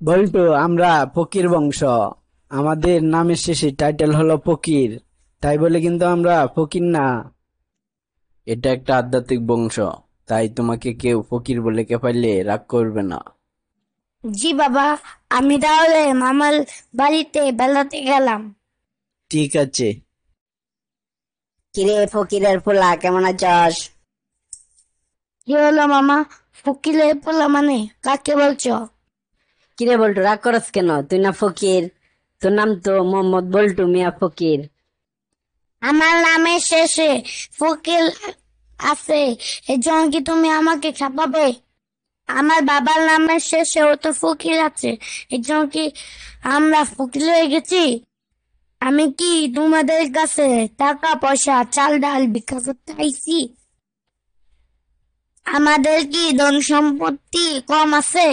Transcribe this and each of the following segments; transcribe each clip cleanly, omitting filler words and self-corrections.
বল্টু, আমরা ফকির বংশ। আমাদের নামের শেষে টাইটেল হলো ফকির, তাই বলে কিন্তু আমরা ফকির না। এটা একটা আধ্যাত্মিক বংশ, তাই তোমাকে কেউ ফকির বলে পাইলে রাগ করবে না। জি বাবা, আমি তাহলে মামার বাড়িতে বেড়াতে গেলাম। ঠিক আছে। কিরে ফকিরের পোলা, কেমন আছস? কি হলো মামা? ফকিরের পোলা মানে কাকে বলছো? কিরে বল্টু, রাগ করস কেন? তুই না ফকির? তোর নাম তো মোহাম্মদ বল্টু মিয়া ফকির। আমার নামের শেষে ফকির আছে, এই জন্য কি তুমি আমাকে ছাপাবে? আমার বাবার নামের শেষেও তো ফকির আছে, এই জন্য কি আমরা ফকির হয়ে গেছি? আমি কি তোমাদের কাছে টাকা পয়সা চাল ডাল ভিক্ষা করতে আইছি? আমাদের কি ধন সম্পত্তি কম আছে?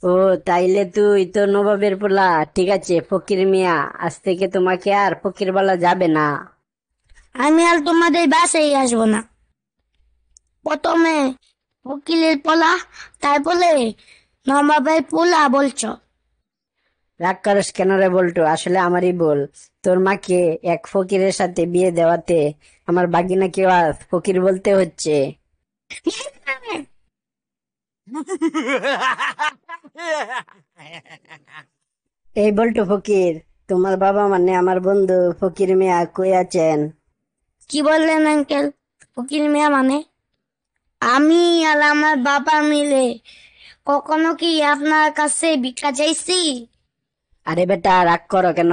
ও, তাইলে তুই তো নবাবের পোলা। ঠিক আছে ফকির মিয়া, আজ থেকে তোমাকে আর ফকির বলা যাবে না। আমি আর তোমাদের বাসায় আসবো না। প্রথমে উকিলের পোলা, তারপরে নবাবের পোলা বলছো। রাগ করিস কেন রে বল্টু? আসলে আমারই ভুল। তোর মাকে এক ফকিরের সাথে বিয়ে দেওয়াতে আমার বাগিনাকে আজ ফকির বলতে হচ্ছে। এই বল্টু ফকির, তোমার বাবা মানে আমার বন্ধু ফকির মিয়া কই আছেন? কি বললেন আঙ্কেল? উকিল মিয়া মানে? আমি আর আমার বাবা মিলে কখনো কি আপনার কাছে ভিক্ষা চাইছি? আরে বেটা, রাগ করো কেন?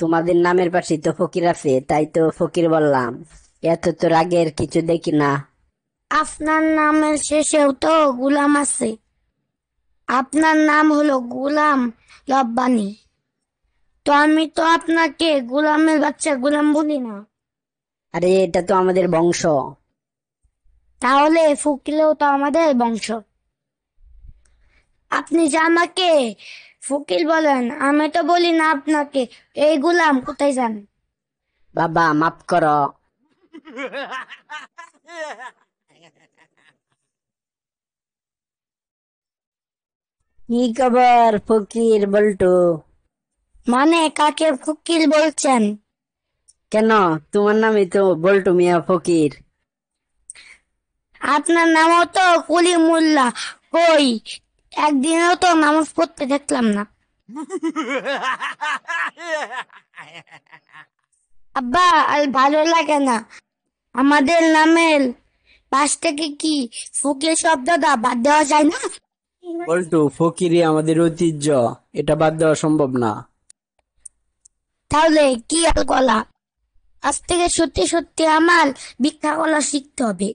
তোমাদের নামের পাশে তো ফকির আছে, তাই তো ফকির বললাম। এত তো রাগের কিছু দেখি না। আপনার নামের শেষেও তো গুলাম আছে। আপনার নাম হলো গুলাম রব্বানি। তো আমি তো আপনাকে গুলামের বাচ্চা গুলাম বলি না। আরে এটা তো আমাদের বংশ। তাহলে ফকিরেও তো আমাদের বংশ। আপনি যে আমাকে ফকির বলেন, আমি তো বলি না আপনাকে এই গুলাম, কোথায় যান? বাবা মাফ করো। কি খবর ফকির বল্টু? মানে কাকে ফকির বলছেন? কেন, তোমার নামই তো বল্টু মিয়া ফকির। আপনার নামও তো কলিমুল্লাহ। কই, একদিনও তো নামাজ পড়তে দেখলাম না। আব্বা, আর ভালো লাগে না। আমাদের নামের পাশ থেকে কি ফকির শব্দটা বাদ দেওয়া যায় না? বল্টু, ফকিরই আমাদের ঐতিহ্য, এটা বাদ দেওয়া সম্ভব না। তাহলে কি আর গলা? আজ থেকে সত্যি সত্যি আমার ভিক্ষা করা শিখতে হবে।